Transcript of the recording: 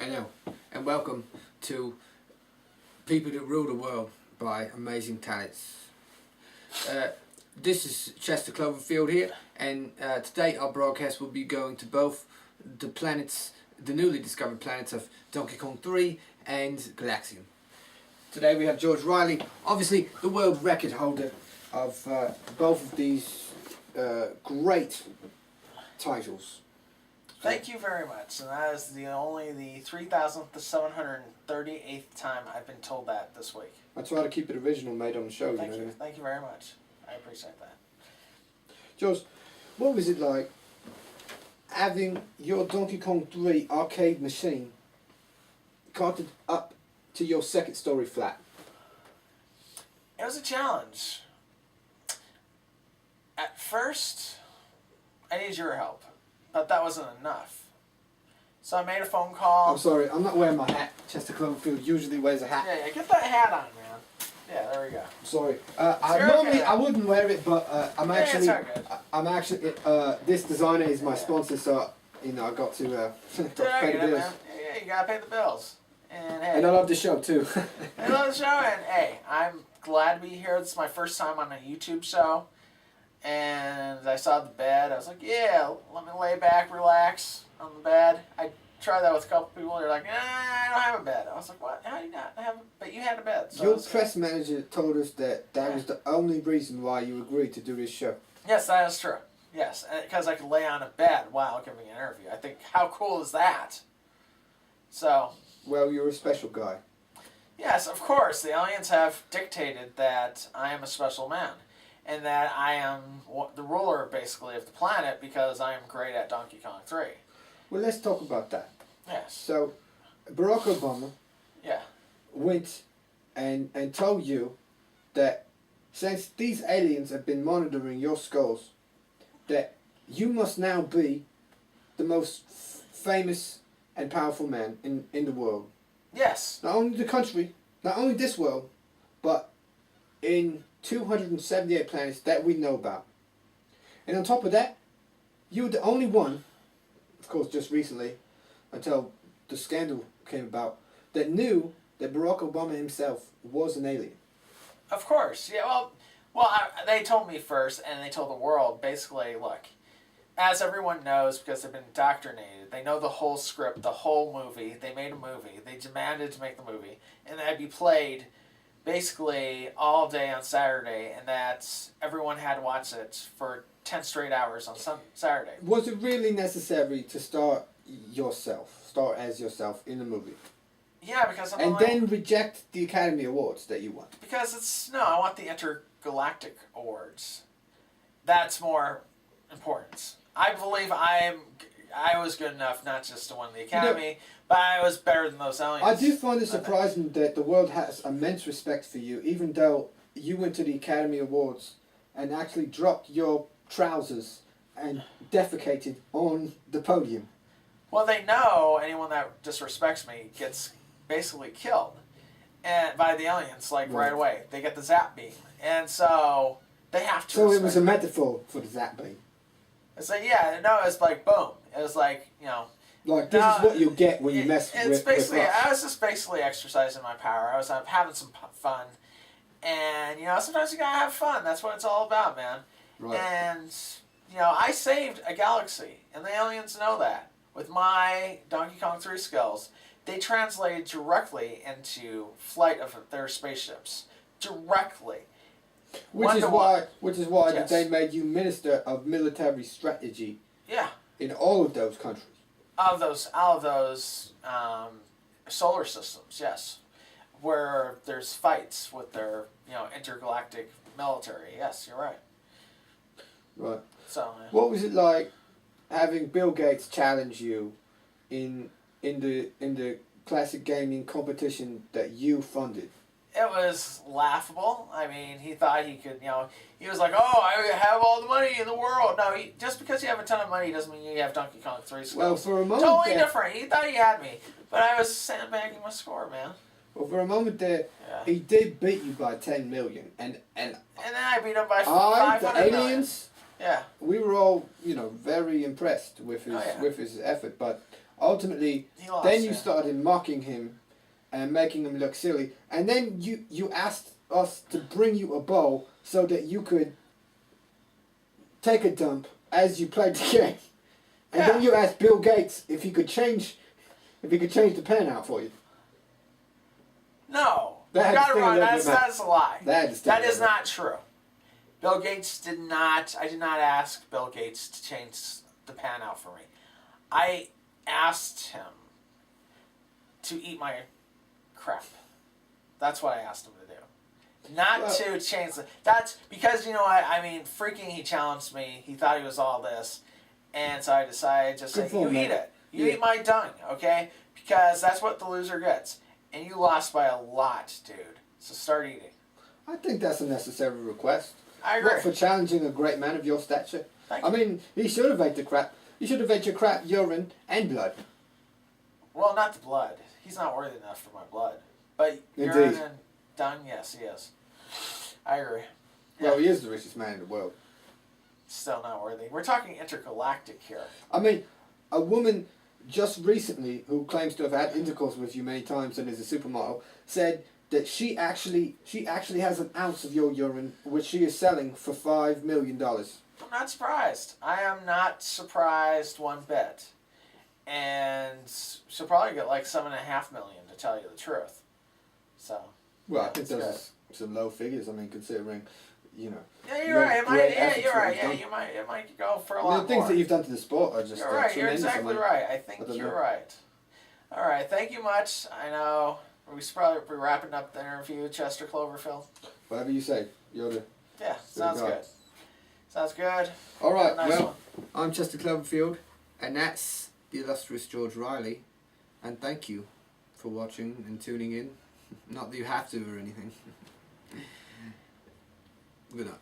I know. And welcome to People That Rule the World by Amazing Talents. This is Chester Cloverfield here, and today our broadcast will be going to both the planets, the newly discovered planets of Donkey Kong 3 and Galaxian. Today we have George Riley, obviously the world record holder of both of these great titles. Thank you very much. And that is only the 3,738th time I've been told that this week. I try to keep it original, made on the show. Thank you. Thank you very much. I appreciate that. George, what was it like having your Donkey Kong 3 arcade machine carted up to your second story flat? It was a challenge. At first, I needed your help, but that wasn't enough. So I made a phone call. I'm sorry, I'm not wearing my hat. Chester Cloverfield usually wears a hat. Yeah, get that hat on, man. Yeah, there we go. Sorry. I wouldn't wear it, but I'm actually. This designer is my sponsor, so I got to pay the bills. Yeah, you gotta pay the bills. And hey, and I love the show too. I love the show, and hey, I'm glad to be here. This is my first time on a YouTube show. And I saw the bed. I was like, yeah, let me lay back, relax on the bed. I tried that with a couple people. They're like, I don't have a bed. I was like, what? How do you not have a bed? But you had a bed. So your press manager told us that was the only reason why you agreed to do this show. Yes, that is true. Yes, because I could lay on a bed while giving an interview. I think, how cool is that? So. Well, you're a special guy. Yes, of course. The aliens have dictated that I am a special man. And that I am the ruler, basically, of the planet because I am great at Donkey Kong 3. Well, let's talk about that. Yes. So, Barack Obama yeah. went and told you that since these aliens have been monitoring your skulls, that you must now be the most famous and powerful man in the world. Yes. Not only the country, not only this world, but in 278 planets that we know about. And on top of that, you were the only one, of course just recently, until the scandal came about, that knew that Barack Obama himself was an alien. Of course. Yeah, they told me first, and they told the world, basically, look, as everyone knows, because they've been indoctrinated, they know the whole script, the whole movie. They made a movie. They demanded to make the movie. And that'd be played basically all day on Saturday, and that everyone had to watch it for 10 straight hours on Saturday. Was it really necessary to start as yourself in the movie? Yeah, because then reject the Academy Awards that you won? Because I want the intergalactic awards. That's more important. I believe I was good enough not just to win the Academy, but I was better than those aliens. I do find it surprising that the world has immense respect for you, even though you went to the Academy Awards and actually dropped your trousers and defecated on the podium. Well, they know anyone that disrespects me gets basically killed and by the aliens, right away. They get the zap beam. And so they have to So it was a metaphor for the zap beam. It's like, it's like, boom. It was like, Like, this is what you'll get when you mess with us. I was just basically exercising my power. I was having some fun. And, sometimes you gotta have fun. That's what it's all about, man. Right. And, I saved a galaxy. And the aliens know that. With my Donkey Kong 3 skills, they translated directly into flight of their spaceships. Directly. Which is why they made you Minister of Military Strategy. Yeah. In all of those countries. All of those solar systems, yes, where there's fights with their intergalactic military. Yes, you're right. Right. So. What was it like having Bill Gates challenge you in the classic gaming competition that you funded? It was laughable. I mean, he thought he could, he was like, oh, I have all the money in the world. No, just because you have a ton of money doesn't mean you have Donkey Kong 3 skills. Well, for a moment totally different. He thought he had me. But I was sandbagging my score, man. Well, for a moment there, he did beat you by 10 million. And then I beat him by 500 the aliens, million. Yeah. We were all, very impressed with his effort. But ultimately, He lost, then you yeah. started mocking him and making him look silly. And then you asked us to bring you a bowl so that you could take a dump as you played the game. And then you asked Bill Gates if he could change the pen out for you. No. That You got it wrong. That's a lie. That is not true. Bill Gates did not. I did not ask Bill Gates to change the pan out for me. I asked him to eat my crap. That's what I asked him to do. Not to change the... That's because, you know what, I mean, freaking he challenged me. He thought he was all this. And so I decided to say, you eat it. You eat my dung, okay? Because that's what the loser gets. And you lost by a lot, dude. So start eating. I think that's a necessary request. I agree. Not for challenging a great man of your stature. Thank you. I mean, he should have ate the crap. He should have ate your crap, urine, and blood. Well, not the blood. He's not worthy enough for my blood. But urine and dung, yes, he is. I agree. Yeah. Well, he is the richest man in the world. Still not worthy. We're talking intergalactic here. I mean, a woman just recently who claims to have had intercourse with you many times and is a supermodel said that she actually has an ounce of your urine which she is selling for $5 million. I'm not surprised. I am not surprised one bit. And she'll probably get like $7.5 million to tell you the truth. So. Well, I think those are some low figures. I mean, considering, you know. Yeah, you're right. You're right. Yeah, it might go for a lot more. The things that you've done to the sport are just You're right. You're tremendous. exactly right. I think you're right. All right. Thank you much. I know we should probably be wrapping up the interview, Chester Cloverfield. Whatever you say. You're the... Yeah, sounds good. Sounds good. All right. Nice well, one. I'm Chester Cloverfield, and that's the illustrious George Riley. And thank you for watching and tuning in. Not that you have to or anything. Good night.